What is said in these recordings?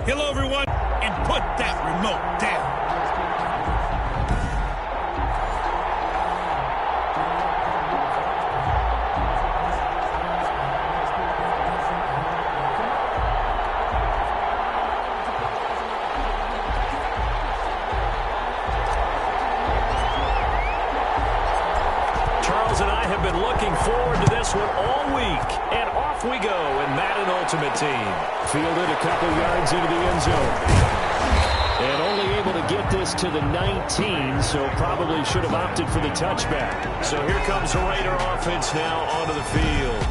Hello, everyone, and put that remote down. Charles and I have been looking forward to this one all week. And off we go in Madden Ultimate Team. Fielded a couple yards into the end zone. And only able to get this to the 19, so probably should have opted for the touchback. So here comes the Raider offense now onto the field.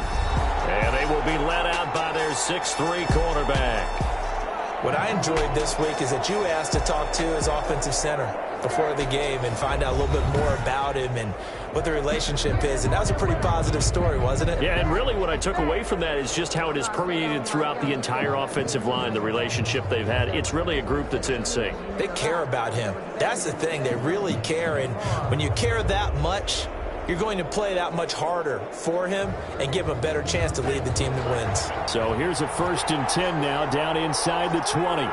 And they will be led out by their 6'3" quarterback. What I enjoyed this week is that you asked to talk to his offensive center before the game and find out a little bit more about him and what the relationship is. And that was a pretty positive story, wasn't it? Yeah, and really what I took away from that is just how it has permeated throughout the entire offensive line, the relationship they've had. It's really a group that's in sync. They care about him. That's the thing. They really care. And when you care that much, you're going to play that much harder for him and give him a better chance to lead the team that wins. So here's a 1st and 10 now, down inside the 20.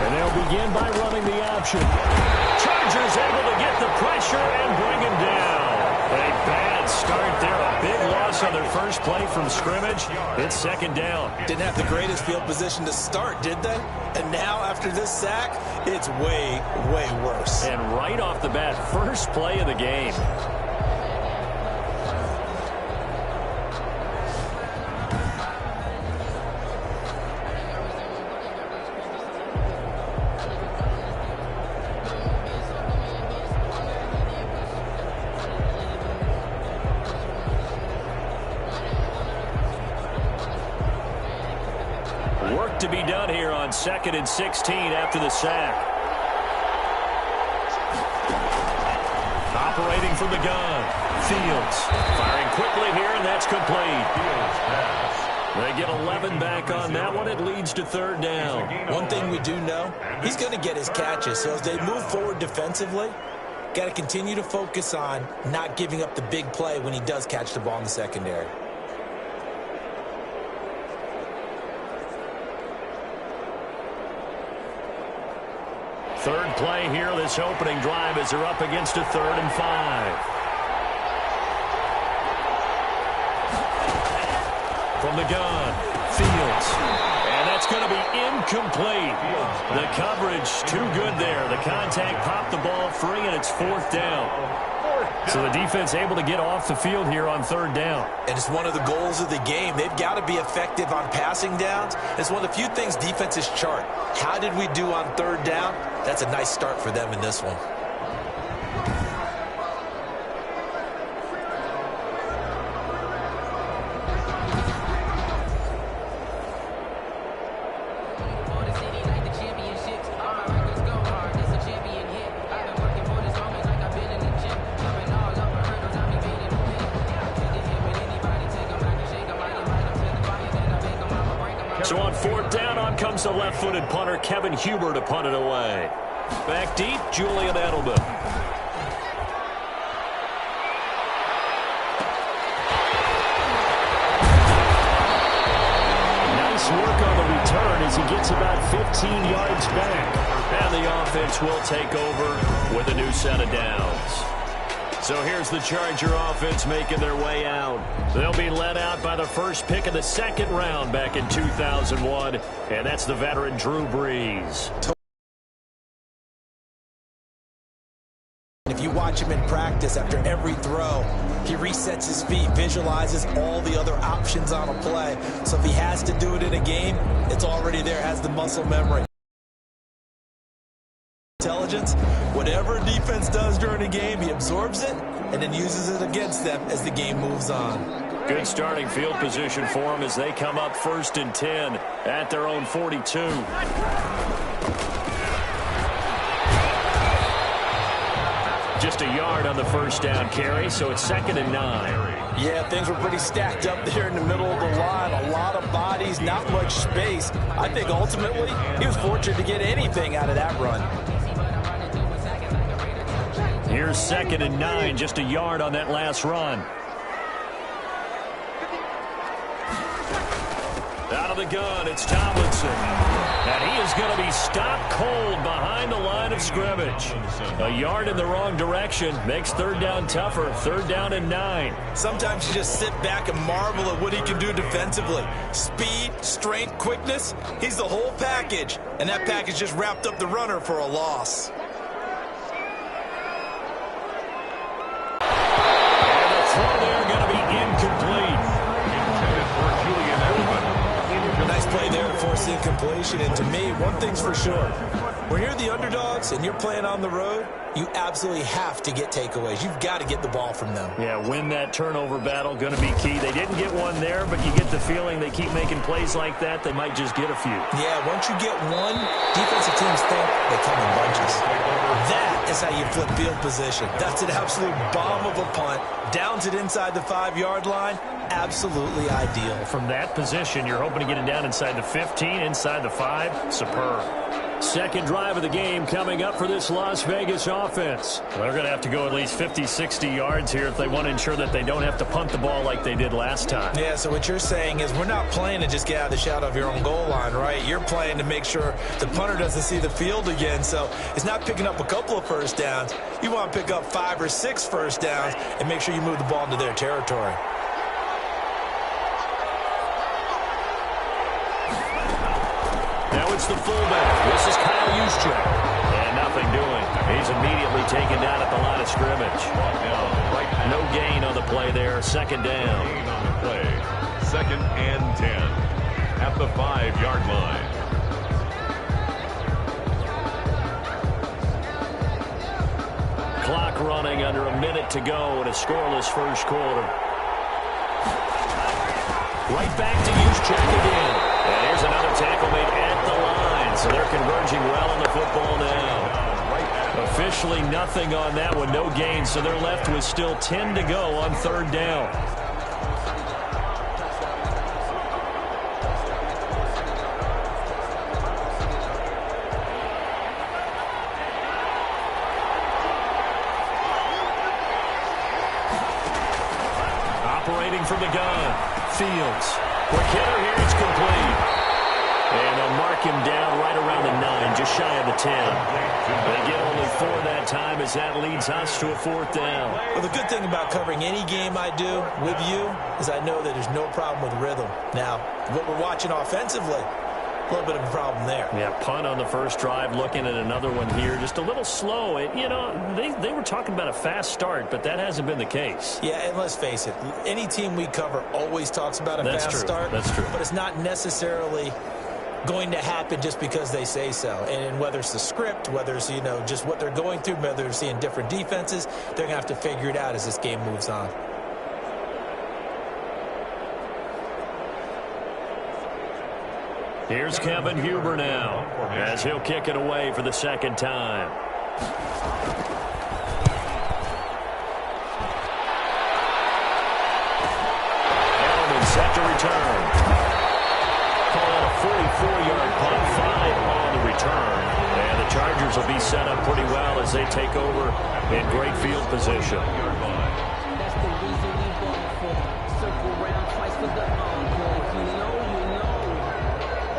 And they'll begin by running the option. Chargers able to get the pressure and bring him down. A bad start there. A big loss on their first play from scrimmage. It's 2nd down. Didn't have the greatest field position to start, did they? And now, after this sack, it's way, way worse. And right off the bat, first play of the game. Work to be done here on 2nd and 16 after the sack. Operating from the gun. Fields firing quickly here, and that's complete. They get 11 back on that one. It leads to 3rd down. One thing we do know, he's going to get his catches. So as they move forward defensively, got to continue to focus on not giving up the big play when he does catch the ball in the secondary. Third play here, this opening drive, as they're up against a 3rd and 5. From the gun, Fields. And that's going to be incomplete. The coverage too good there. The contact popped the ball free, and it's 4th down. So the defense able to get off the field here on 3rd down. And it's one of the goals of the game. They've got to be effective on passing downs. It's one of the few things defenses chart. How did we do on 3rd down? That's a nice start for them in this one. So on 4th down, on comes the left-footed punter, Kevin Huber, to punt it away. Back deep, Julian Edelman. Nice work on the return as he gets about 15 yards back. And the offense will take over with a new set of downs. So here's the Charger offense making their way out. They'll be led out by the first pick of the 2nd round back in 2001, and that's the veteran Drew Brees. If you watch him in practice, after every throw, he resets his feet, visualizes all the other options on a play. So if he has to do it in a game, it's already there, has the muscle memory. Intelligence, whatever a defense does during a game, he absorbs it and then uses it against them as the game moves on. Good starting field position for them as they come up 1st and 10 at their own 42. Just a yard on the first down carry, so it's 2nd and 9. Yeah, things were pretty stacked up there in the middle of the line. A lot of bodies, not much space. I think ultimately he was fortunate to get anything out of that run. Here's 2nd and 9, just a yard on that last run. Out of the gun. It's Tomlinson. And he is going to be stopped cold behind the line of scrimmage. A yard in the wrong direction makes third down tougher. Third down and 9. Sometimes you just sit back and marvel at what he can do defensively. Speed, strength, quickness. He's the whole package. And that package just wrapped up the runner for a loss. And the throw there going to be incomplete. Nice play there to force the incompletion. And to me, one thing's for sure. When you're the underdogs and you're playing on the road, you absolutely have to get takeaways. You've got to get the ball from them. Yeah, win that turnover battle, going to be key. They didn't get one there, but you get the feeling they keep making plays like that, they might just get a few. Yeah, once you get one, defensive teams think they come in bunches. That is how you flip field position. That's an absolute bomb of a punt. Downs it inside the 5-yard line. Absolutely ideal. From that position, you're hoping to get it down inside the 15, inside the 5. Superb. Second drive of the game coming up for this Las Vegas offense. They're going to have to go at least 50, 60 yards here if they want to ensure that they don't have to punt the ball like they did last time. Yeah, so what you're saying is we're not playing to just get out of the shadow of your own goal line, right? You're playing to make sure the punter doesn't see the field again. So it's not picking up a couple of first downs. You want to pick up 5 or 6 first downs and make sure you move the ball into their territory. Now it's the fullback. This is Kyle Juszczyk. And nothing doing. He's immediately taken down at the line of scrimmage. No gain on the play there. Second down. Gain on the play. Second and 10 at the 5-yard line. Clock running under a minute to go in a scoreless first quarter. Right back to Juszczyk again. And here's another tackle made at the line. So they're converging well on the football now. Officially nothing on that one. No gain. So they're left with still 10 to go on third down. Operating from the gun. Fields. Quick hitter here. It's complete. And they'll mark him down right around the 9, just shy of the 10. They get only 4 that time as that leads us to a fourth down. Well, the good thing about covering any game I do with you is I know that there's no problem with rhythm. Now, what we're watching offensively, a little bit of a problem there. Yeah, punt on the first drive, looking at another one here. Just a little slow. You know, they were talking about a fast start, but that hasn't been the case. Yeah, and let's face it, any team we cover always talks about a fast start. That's true. But it's not necessarily going to happen just because they say so. And whether it's the script, whether it's, you know, just what they're going through, whether they're seeing different defenses, they're going to have to figure it out as this game moves on. Here's Kevin Huber now as he'll kick it away for the second time. Edelman set to return. Call out a 44-yard punt, 5 on the return. And the Chargers will be set up pretty well as they take over in great field position. That's the reason we bought for. Circle round twice for the encore. If you know, you know.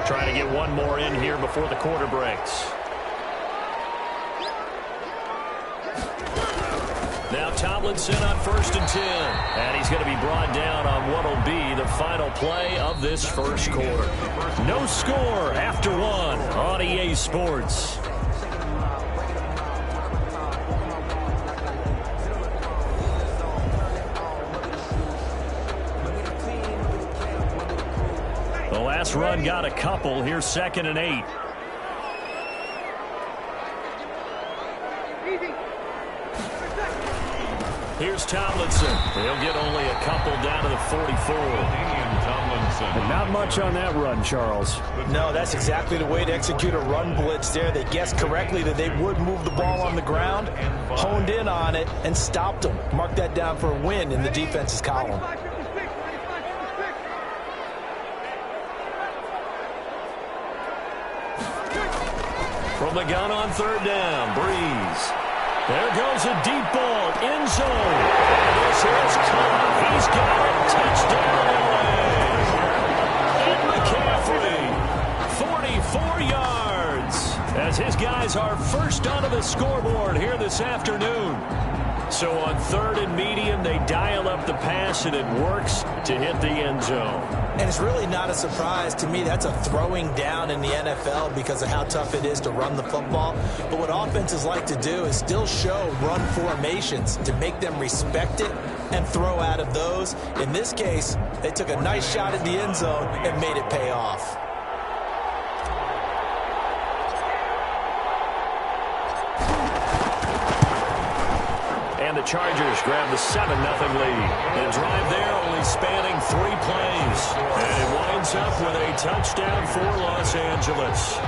Trying to get one more in here before the quarter breaks. Now Tomlinson on 1st and 10. And he's going to be brought down on what will be the final play of this first quarter. No score after 1 on EA Sports. The last run got a couple. Here's 2nd and 8. Here's Tomlinson. He'll get only a couple down to the 44. Tomlinson. Not much on that run, Charles. No, that's exactly the way to execute a run blitz there. They guessed correctly that they would move the ball on the ground, honed in on it, and stopped them. Mark that down for a win in the defense's column. From the gun on 3rd down, Breeze. There goes a deep ball, end zone. And this is caught. He's got it. Touchdown, LA. And McCaffrey as his guys are first onto the scoreboard here this afternoon. So on 3rd and medium, they dial up the pass, and it works to hit the end zone. And it's really not a surprise to me. That's a throwing down in the NFL because of how tough it is to run the football. But what offenses like to do is still show run formations to make them respect it and throw out of those. In this case, they took a nice shot at the end zone and made it pay off. And the Chargers grab the 7-0 lead. The drive there only spanning 3 plays. And it winds up with a touchdown for Los Angeles.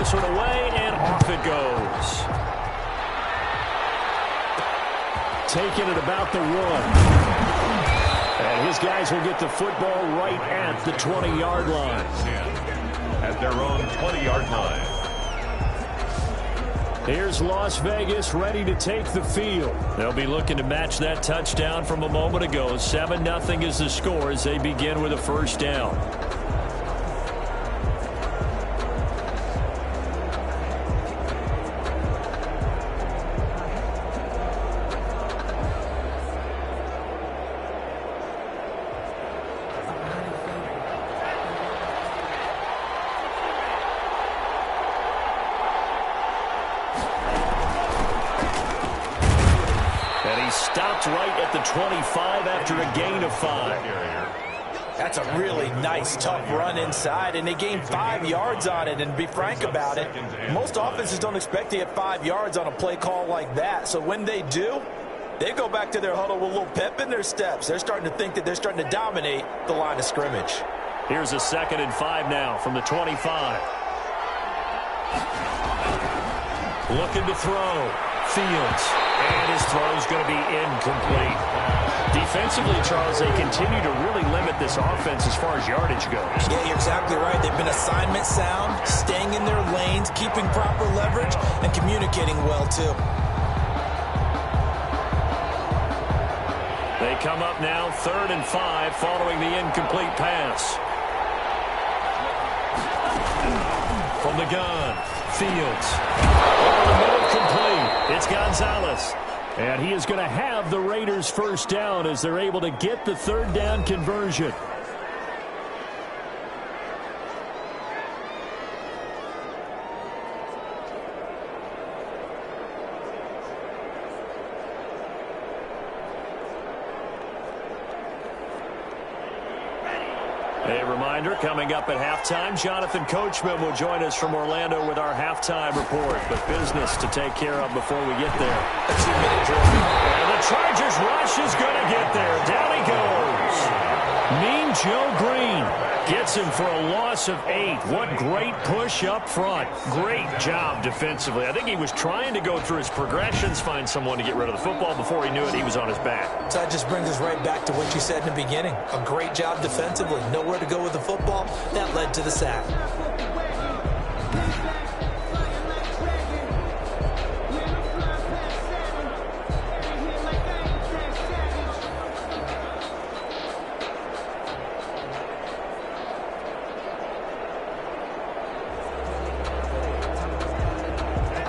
this one away, and off it goes. Taking it about the 1. And his guys will get the football right at the 20-yard line. At their own 20-yard line. Here's Las Vegas ready to take the field. They'll be looking to match that touchdown from a moment ago. 7-0 is the score as they begin with a first down. Stopped right at the 25 after a gain of 5. That's a really nice, tough run inside, and they gained 5 yards on it. And to be frank about it, most offenses don't expect to get 5 yards on a play call like that. So when they do, they go back to their huddle with a little pep in their steps. They're starting to think that they're starting to dominate the line of scrimmage. Here's a 2nd and 5 now from the 25. Looking to throw. Fields. And his throw is going to be incomplete. Defensively, Charles, they continue to really limit this offense as far as yardage goes. Yeah, you're exactly right. They've been assignment sound, staying in their lanes, keeping proper leverage, and communicating well, too. They come up now 3rd and 5 following the incomplete pass. From the gun, Fields. Over the middle, complete. It's Gonzalez. And he is going to have the Raiders first down as they're able to get the 3rd down conversion. A reminder, coming up at halftime, Jonathan Coachman will join us from Orlando with our halftime report. But business to take care of before we get there. A 2-minute drill. And the Chargers rush is going to get there. Down he goes. Mean Joe Green gets him for a loss of 8. What great push up front. Great job defensively. I think he was trying to go through his progressions, find someone to get rid of the football. Before he knew it, he was on his back. So that just brings us right back to what you said in the beginning. A great job defensively. Nowhere to go with the football. That led to the sack.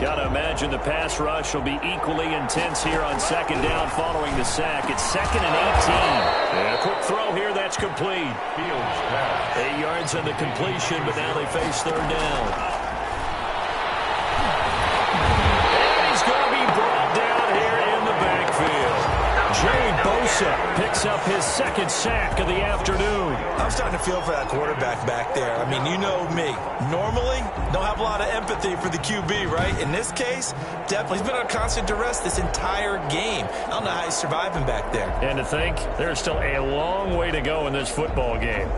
Got to imagine the pass rush will be equally intense here on 2nd down following the sack. It's 2nd and 18. And a quick throw here, that's complete. 8 yards on the completion, but now they face 3rd down. And he's going to be brought down here in the backfield. Jay Bosa picks up his 2nd sack of the afternoon. I'm starting to feel for that quarterback back there. I mean, you know me. Normally, don't have a lot of empathy for the QB, right? In this case, definitely. He's been on constant duress this entire game. I don't know how he's surviving back there. And to think, there's still a long way to go in this football game.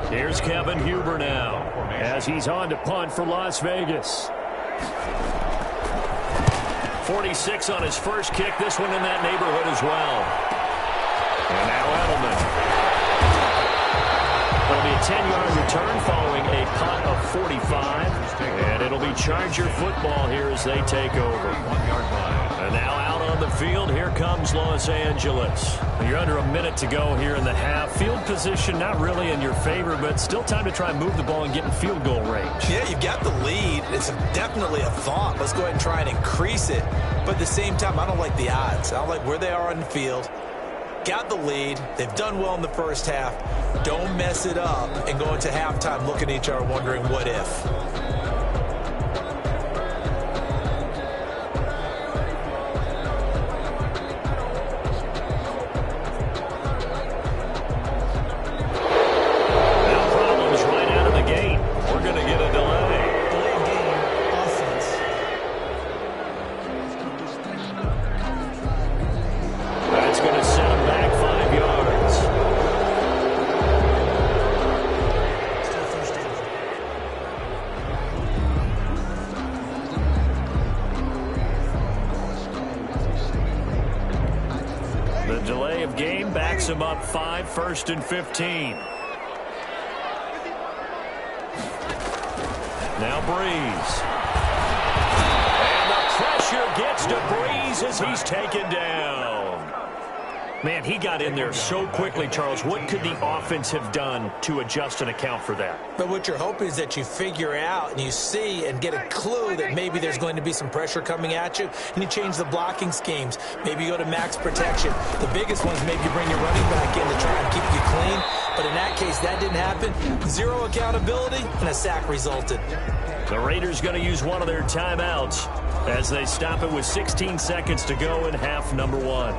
Here's Kevin Huber now as he's on to punt for Las Vegas. 46 on his first kick. This one in that neighborhood as well. And now Edelman. It'll be a 10-yard return following a punt of 45. And it'll be Charger football here as they take over. 1-yard line. And now out on the field, here comes Los Angeles. You're under a minute to go here in the half. Field position not really in your favor, but still time to try and move the ball and get in field goal range. Yeah, you've got the lead. It's definitely a thought. Let's go ahead and try and increase it. But at the same time, I don't like the odds. I don't like where they are on the field. Got the lead. They've done well in the first half. Don't mess it up and go into halftime looking at each other wondering what if. of game backs him up 5, 1st and 15. Now Breeze. And the pressure gets to Breeze as he's taken down. Man, he got in there so quickly, Charles. What could the offense have done to adjust and account for that? But what you're hoping is that you figure out and you see and get a clue that maybe there's going to be some pressure coming at you, and you change the blocking schemes. Maybe you go to max protection. The biggest one is maybe you bring your running back in to try and keep you clean. But in that case, that didn't happen. Zero accountability, and a sack resulted. The Raiders going to use one of their timeouts as they stop it with 16 seconds to go in half number 1.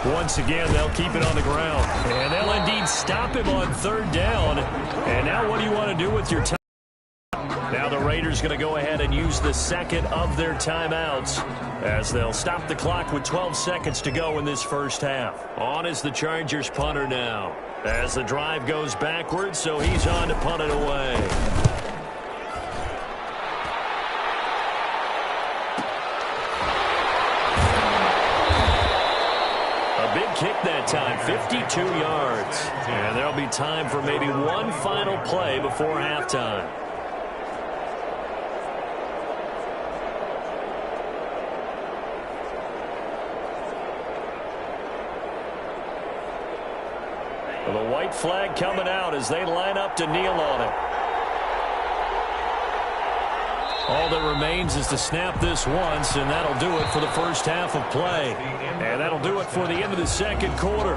Once again, they'll keep it on the ground. And they'll indeed stop him on 3rd down. And now what do you want to do with your time? Now the Raiders going to go ahead and use the second of their timeouts as they'll stop the clock with 12 seconds to go in this first half. On is the Chargers punter now as the drive goes backwards, so he's on to punt it away. Kick that time, 52 yards. And there'll be time for maybe one final play before halftime. Well, the white flag coming out as they line up to kneel on it. All that remains is to snap this once, and that'll do it for the first half of play. And that'll do it for the end of the second quarter.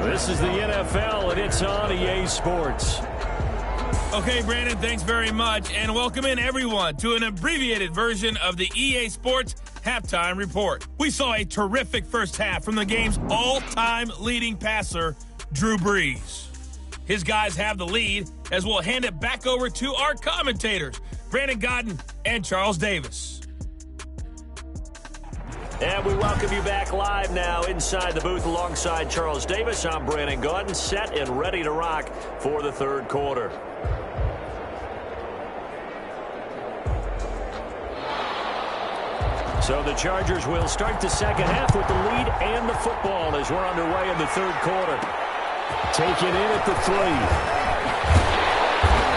This is the NFL, and it's on EA Sports. Okay, Brandon, thanks very much. And welcome in, everyone, to an abbreviated version of the EA Sports Halftime Report. We saw a terrific first half from the game's all-time leading passer, Drew Brees. His guys have the lead as we'll hand it back over to our commentators, Brandon Godden and Charles Davis. And we welcome you back live now inside the booth alongside Charles Davis. I'm Brandon Godden, set and ready to rock for the third quarter. So the Chargers will start the second half with the lead and the football as we're underway in the third quarter. Taken in at the 3.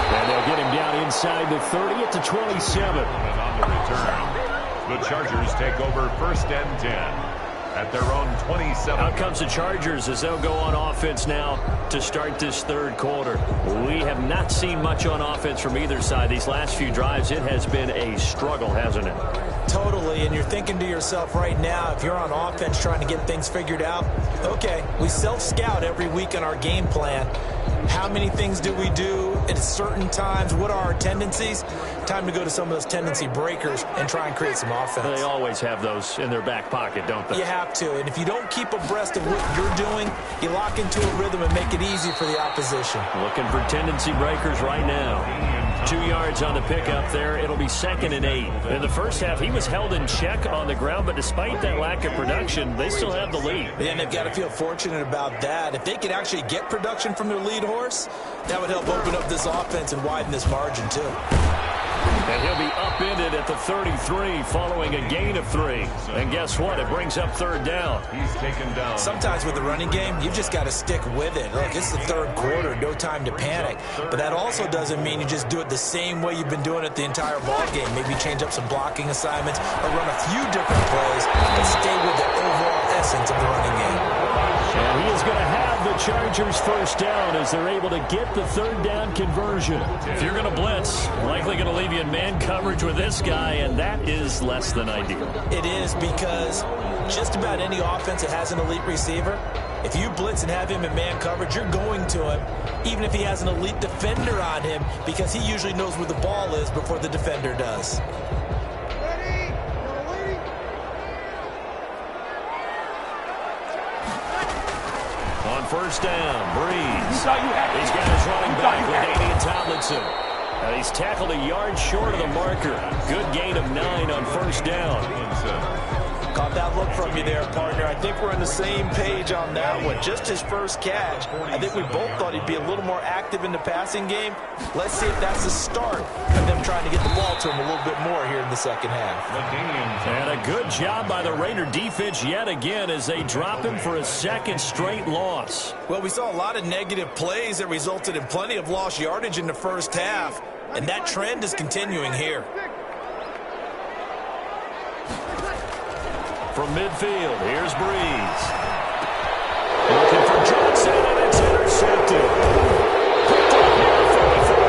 And they'll get him down inside the 30 at the 27. And on the return, the Chargers take over 1st and 10 at their own 27. Out comes the Chargers as they'll go on offense now to start this third quarter. We have not seen much on offense from either side. These last few drives, it has been a struggle, hasn't it? Totally, and you're thinking to yourself right now, if you're on offense trying to get things figured out, okay, we self-scout every week on our game plan. How many things do we do at certain times? What are our tendencies? Time to go to some of those tendency breakers and try and create some offense. They always have those in their back pocket, don't they? You have to, and if you don't keep abreast of what you're doing, you lock into a rhythm and make it easy for the opposition. Looking for tendency breakers right now. 2 yards on the pickup there. It'll be 2nd and 8. In the first half, he was held in check on the ground, but despite that lack of production, they still have the lead. And they've got to feel fortunate about that. If they could actually get production from their lead horse, that would help open up this offense and widen this margin too. And he'll be upended at the 33 following a gain of 3. And guess what? It brings up 3rd down. He's taken down. Sometimes with the running game, you've just got to stick with it. Look, it's the third quarter, no time to panic. But that also doesn't mean you just do it the same way you've been doing it the entire ball game. Maybe change up some blocking assignments or run a few different plays, but stay with the overall essence of the running game. And he is going to have the Chargers first down as they're able to get the 3rd down conversion. If you're going to blitz, likely going to leave you in man coverage with this guy, and that is less than ideal. It is, because just about any offense that has an elite receiver, if you blitz and have him in man coverage, you're going to him, even if he has an elite defender on him, because he usually knows where the ball is before the defender does. On first down, Breeze. He's got his running back with Damian Tomlinson. And he's tackled a yard short of the marker. Good gain of 9 on first down. Caught that look from you. you there, partner. I think we're on the same page on that one. Just his first catch. I think we both thought he'd be a little more active in the passing game. Let's see if that's the start of them trying to get the ball to him a little bit more here in the second half. And a good job by the Raider defense yet again as they drop him for a second straight loss. Well, we saw a lot of negative plays that resulted in plenty of lost yardage in the first half, and that trend is continuing here. From midfield, here's Breeze. Looking for Johnson, and it's intercepted. Picked up near the 44,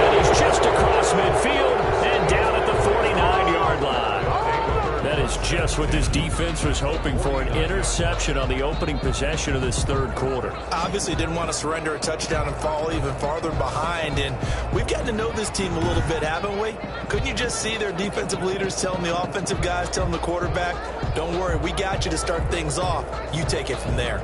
and he's just across midfield and down at the 49-yard line. That is just what this defense was hoping for, an interception on the opening possession of this third quarter. Obviously didn't want to surrender a touchdown and fall even farther behind, and we've gotten to know this team a little bit, haven't we? Couldn't you just see their defensive leaders telling the offensive guys, telling the quarterback, don't worry, we got you to start things off. You take it from there.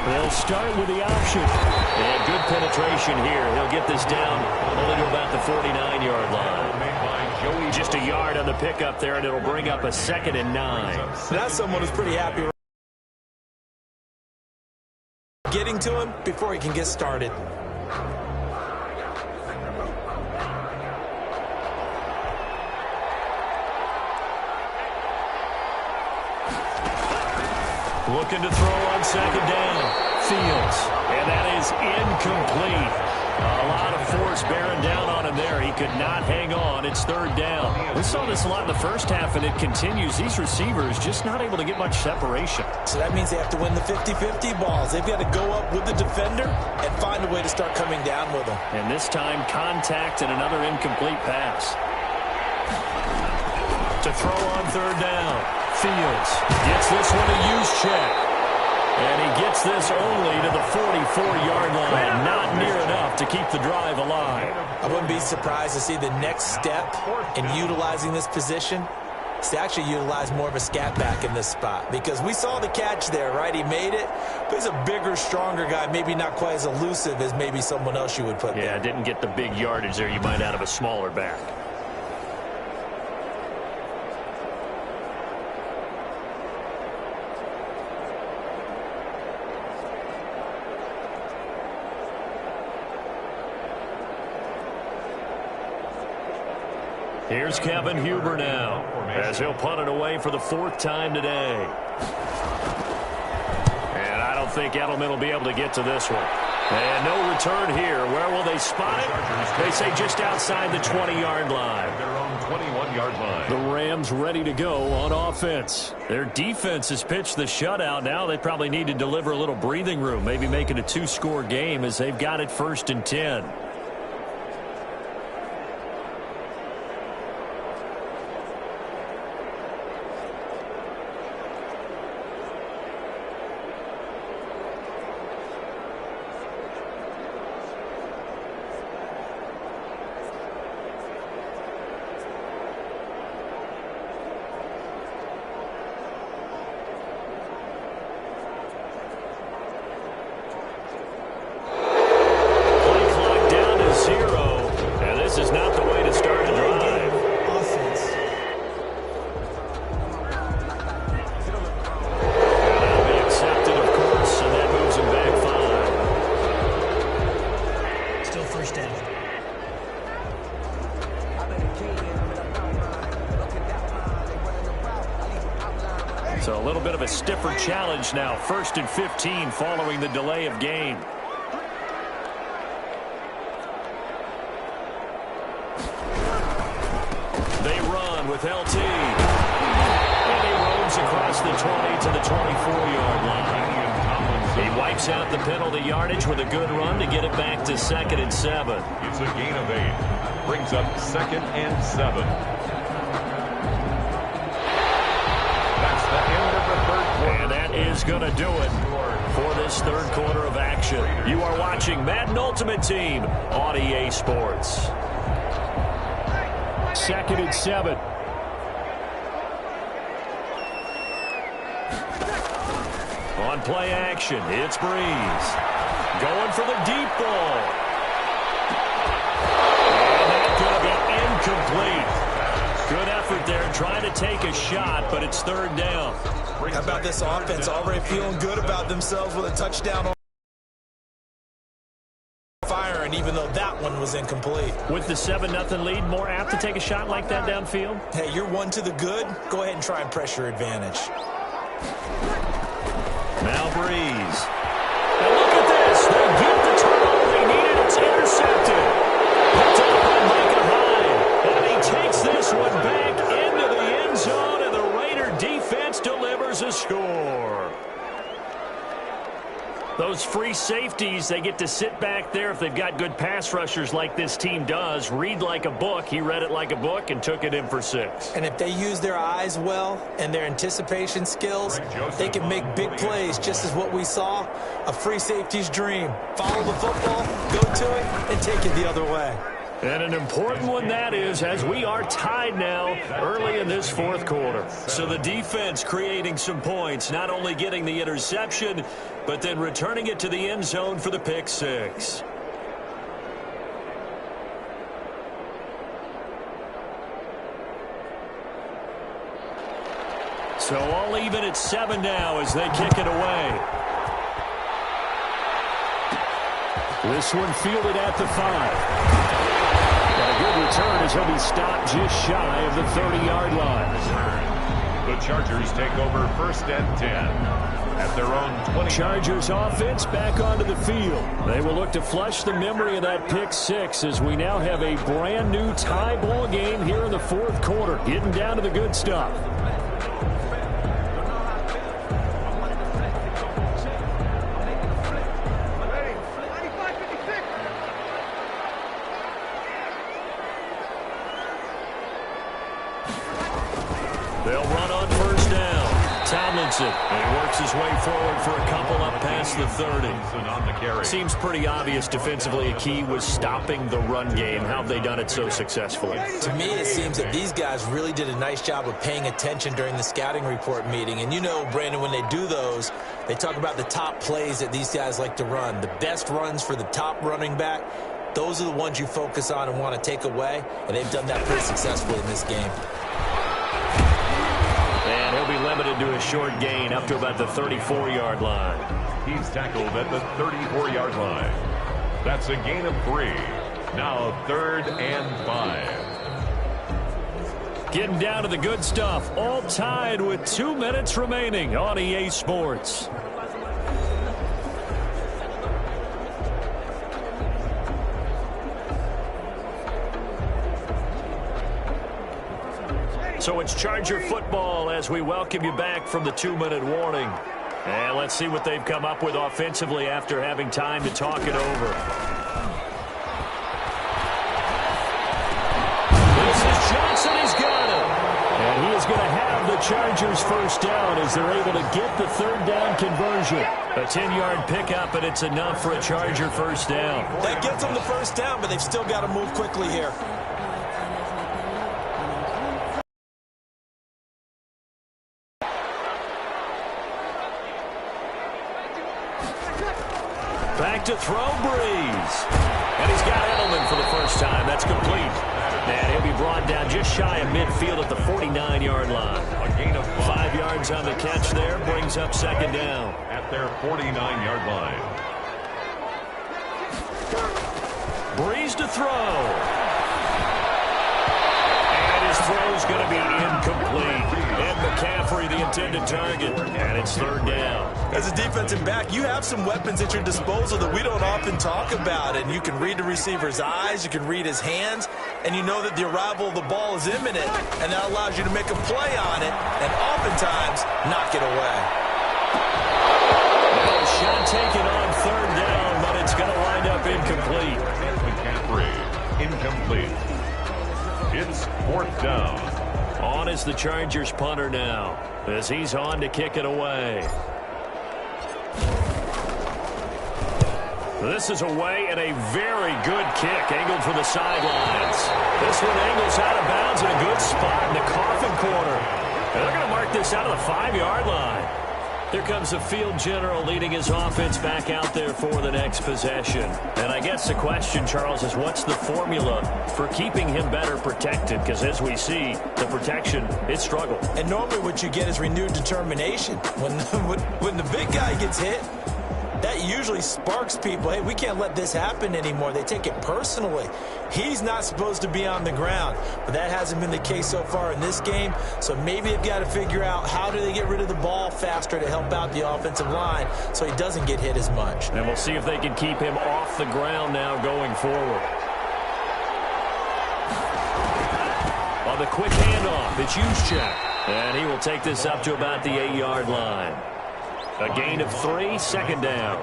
They'll start with the option. And good penetration here. He'll get this down only to about the 49-yard line. Just a yard on the pickup there, and it'll bring up a 2nd and 9. That's someone who's pretty happy getting to him before he can get started. Looking to throw on 2nd down. Fields. And that is incomplete. A lot of force bearing down on him there. He could not hang on. It's 3rd down. We saw this a lot in the first half, and it continues. These receivers just not able to get much separation. So that means they have to win the 50-50 balls. They've got to go up with the defender and find a way to start coming down with them. And this time, contact and another incomplete pass. To throw on 3rd down. Fields gets this one a use check. And he gets this only to the 44-yard line. Not near enough to keep the drive alive. I wouldn't be surprised to see the next step in utilizing this position is to actually utilize more of a scat back in this spot. Because we saw the catch there, right? He made it. But he's a bigger, stronger guy. Maybe not quite as elusive as maybe someone else you would put there. Yeah, didn't get the big yardage there you might out of a smaller back. Here's Kevin Huber now, as he'll punt it away for the 4th time today. And I don't think Edelman will be able to get to this one. And no return here. Where will they spot it? They say just outside the 20-yard line. Their own 21-yard line. The Rams ready to go on offense. Their defense has pitched the shutout. Now they probably need to deliver a little breathing room, maybe make it a 2-score game as they've got it 1st and 10. So a little bit of a stiffer challenge now. 1st and 15 following the delay of game. They run with LT. And he roams across the 20 to the 24-yard line. He wipes out the penalty yardage with a good run to get it back to 2nd and 7. It's a gain of 8. Brings up 2nd and 7. That's the end of the third quarter. And that is going to do it for this this third quarter of action. You are watching Madden Ultimate Team on EA Sports. 2nd and 7. On play action, it's Breeze. Going for the deep ball. And that's going to be incomplete. Good effort there trying to take a shot, but it's 3rd down. How about this offense already feeling good about themselves with a touchdown on fire, and even though that one was incomplete. With the 7-0 lead, more apt to take a shot like that downfield? Hey, you're one to the good. Go ahead and try and pressure advantage. Now Breeze. And look at this. They get the turnover they needed. It's intercepted. Picked up by Micah Hyde. And he takes this one back into the end zone, and the Raider defense delivers a score. Those free safeties, they get to sit back there if they've got good pass rushers like this team does. Read like a book. He read it like a book and took it in for 6. And if they use their eyes well and their anticipation skills, they can make big plays, just as what we saw. A free safety's dream. Follow the football, go to it, and take it the other way. And an important one that is, as we are tied now early in this 4th quarter. So the defense creating some points, not only getting the interception, but then returning it to the end zone for the pick 6. So all even at 7 now as they kick it away. This one fielded at the 5. And a good return as he'll be stopped just shy of the 30-yard line. The Chargers take over 1st and 10 at their own 20. Chargers offense back onto the field. They will look to flush the memory of that pick 6 as we now have a brand new tie ball game here in the 4th quarter. Getting down to the good stuff. They'll run on 1st down. Tomlinson, and he works his way forward for a couple up past the 30. Seems pretty obvious defensively a key was stopping the run game. How have they done it so successfully? To me, it seems that these guys really did a nice job of paying attention during the scouting report meeting. And you know, Brandon, when they do those, they talk about the top plays that these guys like to run. The best runs for the top running back, those are the ones you focus on and want to take away. And they've done that pretty successfully in this game. And he'll be limited to a short gain up to about the 34-yard line. He's tackled at the 34-yard line. That's a gain of 3. Now 3rd and 5. Getting down to the good stuff. All tied with 2 minutes remaining on EA Sports. So it's Charger football as we welcome you back from the 2-minute warning. And let's see what they've come up with offensively after having time to talk it over. This is Johnson. He's got him. And he is going to have the Chargers 1st down as they're able to get the 3rd down conversion. A 10-yard pickup, and it's enough for a Charger 1st down. That gets them the 1st down, but they've still got to move quickly here. Back to throw, Breeze. And he's got Edelman for the 1st time. That's complete. And he'll be brought down just shy of midfield at the 49-yard line. A gain of 5 yards on the catch there. Brings up 2nd down. At their 49-yard line. Breeze to throw. And his throw's going to be incomplete. And McCaffrey, the intended target. And it's 3rd down. As a defensive back, you have some weapons at your disposal that we don't often talk about. And you can read the receiver's eyes, you can read his hands, and you know that the arrival of the ball is imminent. And that allows you to make a play on it and oftentimes knock it away. Well, shot taken on 3rd down, but it's going to wind up incomplete. McCaffrey, incomplete. It's 4th down. On is the Chargers punter now, as he's on to kick it away. This is away and a very good kick angled for the sidelines. This one angles out of bounds in a good spot in the coffin corner. And they're going to mark this out of the 5-yard line. Here comes the field general leading his offense back out there for the next possession. And I guess the question, Charles, is what's the formula for keeping him better protected? Because as we see, the protection, it struggled. And normally what you get is renewed determination. When the big guy gets hit, that usually sparks people. Hey, we can't let this happen anymore. They take it personally. He's not supposed to be on the ground, but that hasn't been the case so far in this game. So maybe they've got to figure out how do they get rid of the ball faster to help out the offensive line so he doesn't get hit as much. And we'll see if they can keep him off the ground now going forward. On the quick handoff, it's Juszczyk. And he will take this up to about the 8-yard line. A gain of 3, second down.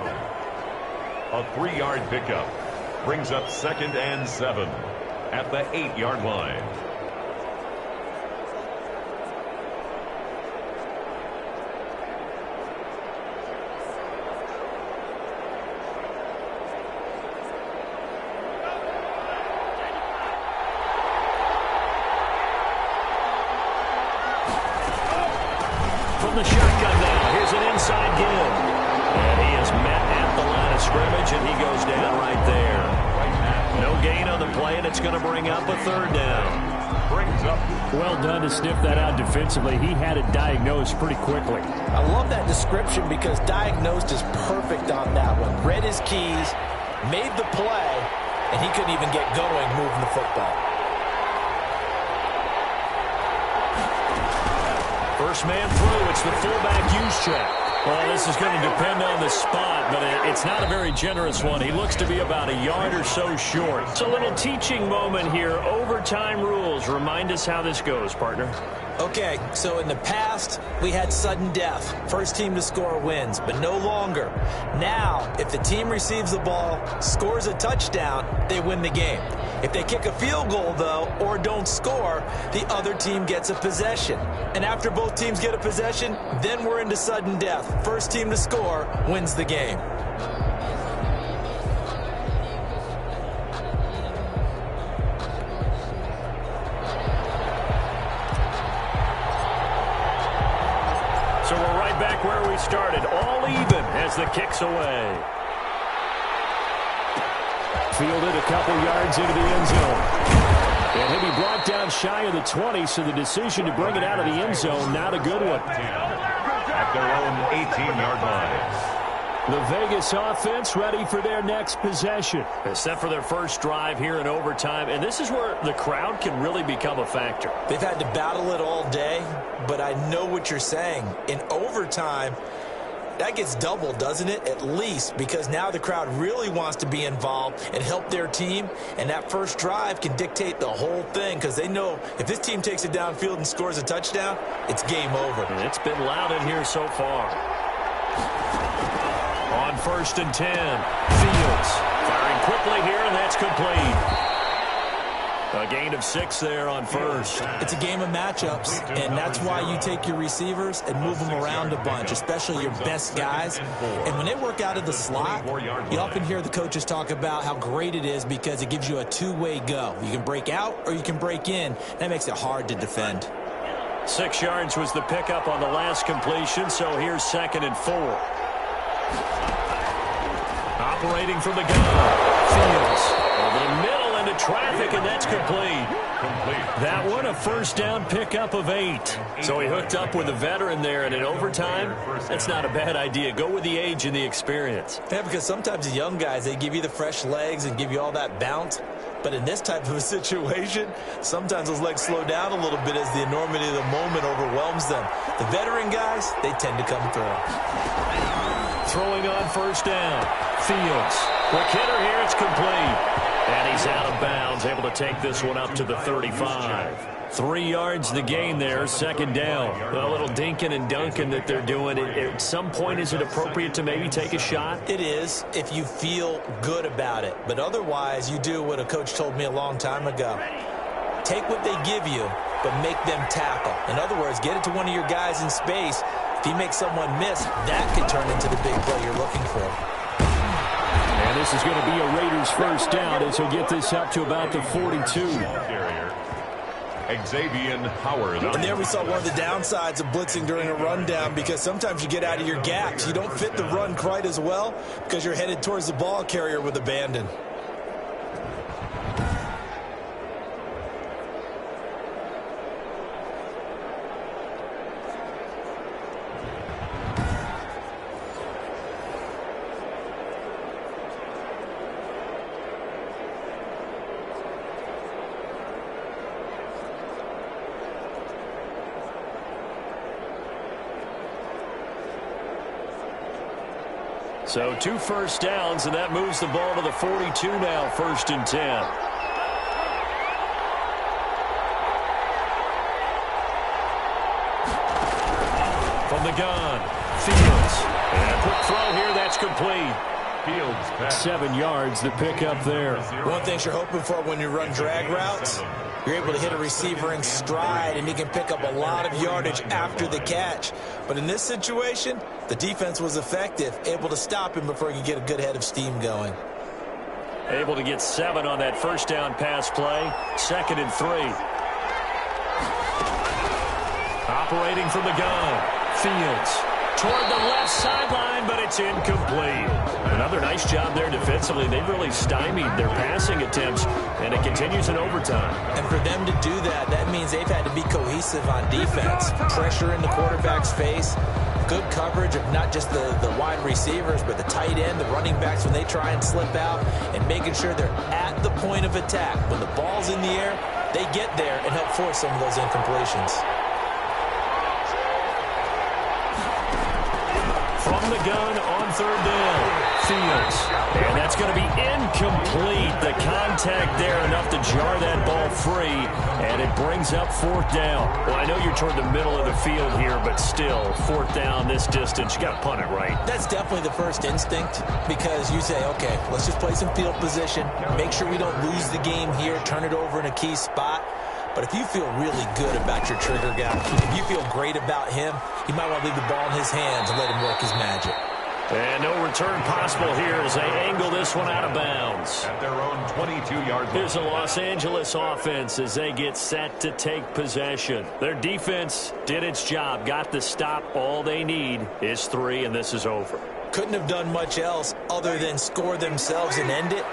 A 3-yard pickup brings up 2nd and 7 at the 8-yard line. From the shotgun now, here's an inside give. And he is met at the line of scrimmage, and he goes down right there. No gain on the play, and it's going to bring up a 3rd down. Brings up. Well done to sniff that out defensively. He had it diagnosed pretty quickly. I love that description because diagnosed is perfect on that one. Read his keys, made the play, and he couldn't even get going moving the football. First man through, it's the fullback Juszczyk. Well, this is going to depend on the spot, but it's not a very generous one. He looks to be about a yard or so short. It's a little teaching moment here. Overtime rules. Remind us how this goes, partner. Okay, so in the past, we had sudden death. First team to score wins, but no longer. Now, if the team receives the ball, scores a touchdown, they win the game. If they kick a field goal, though, or don't score, the other team gets a possession. And after both teams get a possession, then we're into sudden death. First team to score wins the game. So we're right back where we started, all even as the kick's away. Fielded a couple yards into the end zone. And he'll be brought down shy of the 20, so the decision to bring it out of the end zone, not a good one. At their own 18-yard line. The Vegas offense ready for their next possession. Except for their first drive here in overtime. And this is where the crowd can really become a factor. They've had to battle it all day, but I know what you're saying. In overtime, that gets doubled, doesn't it? At least, because now the crowd really wants to be involved and help their team. And that first drive can dictate the whole thing because they know if this team takes it downfield and scores a touchdown, it's game over. And it's been loud in here so far. On 1st and 10, Fields firing quickly here, and that's complete. A gain of 6 there on first. It's a game of matchups, and that's why you take your receivers and move them around a bunch, especially your best guys. And when they work out of the slot, you often hear the coaches talk about how great it is because it gives you a two-way go. You can break out or you can break in. That makes it hard to defend. 6 yards was the pickup on the last completion, so here's 2nd and 4. Operating from the gun. Fields over the middle into traffic, and that's complete. That one, a first down pickup of 8. So he hooked up with a veteran there, and in overtime, that's not a bad idea. Go with the age and the experience. Yeah, because sometimes the young guys, they give you the fresh legs and give you all that bounce. But in this type of a situation, sometimes those legs slow down a little bit as the enormity of the moment overwhelms them. The veteran guys, they tend to come through. Throwing on first down. Fields. Quick hitter here. It's complete. And he's out of bounds. Able to take this one up to the 35. 3 yards the gain there. 2nd down. A little dinking and dunking that they're doing. At some point, is it appropriate to maybe take a shot? It is if you feel good about it. But otherwise, you do what a coach told me a long time ago. Take what they give you, but make them tackle. In other words, get it to one of your guys in space. If he makes someone miss, that could turn into the big play you're looking for. And this is going to be a Raiders first down as he'll get this up to about the 42. Xavier Howard. And there we saw one of the downsides of blitzing during a rundown, because sometimes you get out of your gaps. You don't fit the run quite as well because you're headed towards the ball carrier with abandon. So 2 first downs, and that moves the ball to the 42 now, 1st and 10. From the gun, Fields. And a quick throw here, that's complete. Fields pass. 7 yards, the pickup there. One thing you're hoping for when you run drag routes, you're able to hit a receiver in stride, and he can pick up a lot of yardage after the catch. But in this situation, the defense was effective, able to stop him before he could get a good head of steam going. Able to get 7 on that first down pass play. 2nd and 3. Operating from the gun, Fields. Toward the left sideline, but it's incomplete. Another nice job there defensively. They've really stymied their passing attempts, and it continues in overtime. And for them to do that, that means they've had to be cohesive on defense. Pressure in the quarterback's face, good coverage of not just the wide receivers, but the tight end, the running backs when they try and slip out, and making sure they're at the point of attack. When the ball's in the air, they get there and help force some of those incompletions. From the gun on 3rd down, Fields. And that's going to be incomplete. The contact there enough to jar that ball free, and it brings up 4th down. Well, I know you're toward the middle of the field here, but still, 4th down this distance, you got to punt it right. That's definitely the first instinct, because you say, okay, let's just play some field position, make sure we don't lose the game here, turn it over in a key spot. But if you feel really good about your trigger guy, if you feel great about him, you might want to leave the ball in his hands and let him work his magic. And no return possible here as they angle this one out of bounds. At their own 22-yard line. Here's a Los Angeles offense as they get set to take possession. Their defense did its job, got the stop. All they need is 3, and this is over. Couldn't have done much else other than score themselves and end it.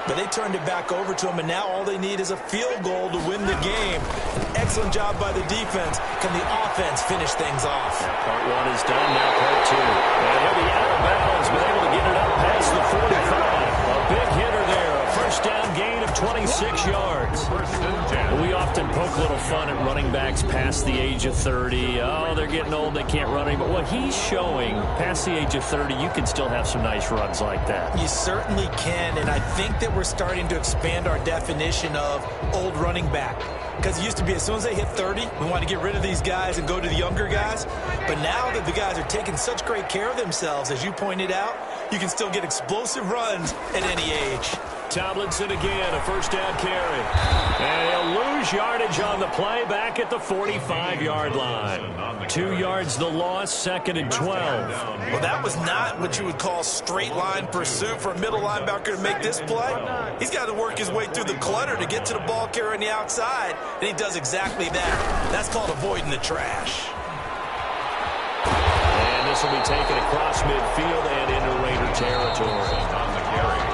But they turned it back over to him, and now all they need is a field goal to win the game. An excellent job by the defense. Can the offense finish things off? Part 1 is done, now part 2. And he'll be out of bounds, but able to get it up past the 45. A big hitter there. A first down gain of 26 yards. We often poke a little fun at running backs past the age of 30. Oh, they're getting old, they can't run anymore. What he's showing, past the age of 30, you can still have some nice runs like that. You certainly can, and I think that we're starting to expand our definition of old running back. Because it used to be as soon as they hit 30, we want to get rid of these guys and go to the younger guys. But now that the guys are taking such great care of themselves, as you pointed out, you can still get explosive runs at any age. Tomlinson again, a first down carry. And he'll lose yardage on the play back at the 45-yard line. 2 yards the loss, 2nd and 12. Well, that was not what you would call straight line pursuit for a middle linebacker to make this play. He's got to work his way through the clutter to get to the ball carrier on the outside, and he does exactly that. That's called avoiding the trash. And this will be taken across midfield and into Raider territory.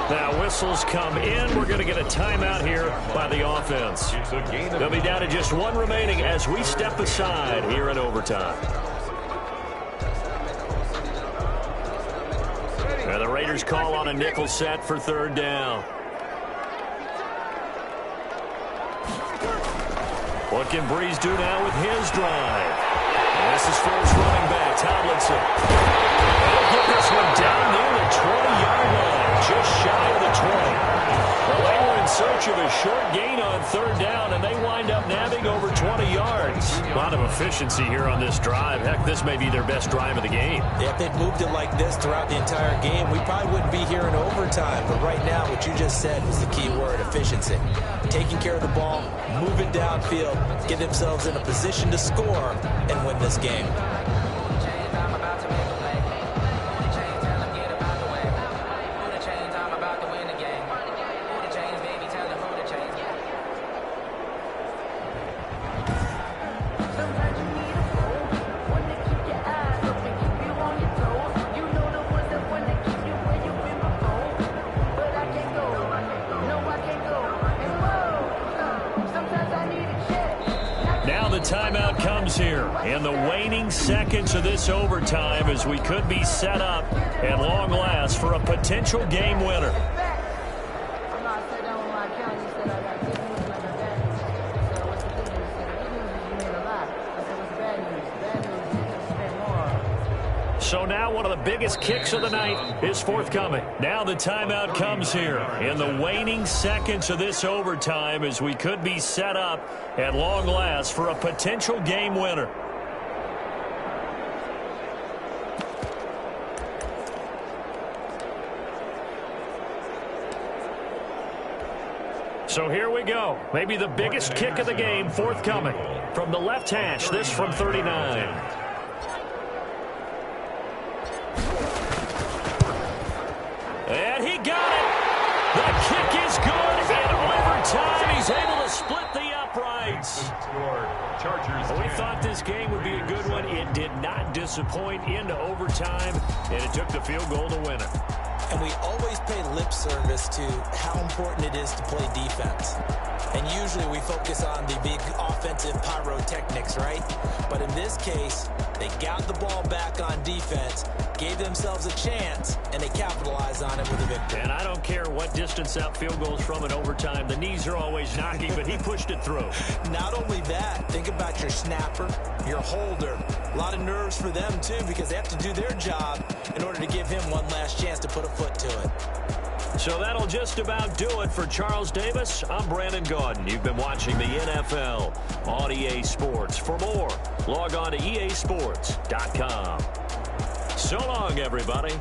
Now whistles come in. We're going to get a timeout here by the offense. They'll be down to just 1 remaining as we step aside here in overtime. And the Raiders call on a nickel set for 3rd down. What can Breeze do now with his drive? And this is first running back, Tomlinson. He'll get this one down near the 20-yard line, just shy of the 20. Well, they were in search of a short gain on 3rd down, and they wind up nabbing over 20 yards. A lot of efficiency here on this drive. Heck, this may be their best drive of the game. Yeah, if they'd moved it like this throughout the entire game, we probably wouldn't be here in overtime. But right now, what you just said was the key word, efficiency. Taking care of the ball, moving downfield, get themselves in a position to score and win this game. timeout comes here in the waning seconds of this overtime as we could be set up at long last for a potential game winner. So now one of the biggest kicks of the night is forthcoming. Now the timeout comes here in the waning seconds of this overtime as we could be set up at long last for a potential game winner. So here we go. Maybe the biggest kick of the game forthcoming. From the left hash, this from 39. And he got it. The kick is good. In overtime, he's able to split the uprights. We thought this game would be a good one. It did not disappoint into overtime, and it took the field goal to win it. And we always pay lip service to how important it is to play defense. And usually we focus on the big offensive pyrotechnics, right? But in this case, they got the ball back on defense, gave themselves a chance, and they capitalized on it with a victory. And I don't care what distance that field goes from in overtime. The knees are always knocking, but he pushed it through. Not only that, think about your snapper, your holder. A lot of nerves for them, too, because they have to do their job in order to give him one last chance to put a foot to it. So that'll just about do it for Charles Davis. I'm Brandon Gaudin. You've been watching the NFL on EA Sports. For more, log on to easports.com. So long, everybody.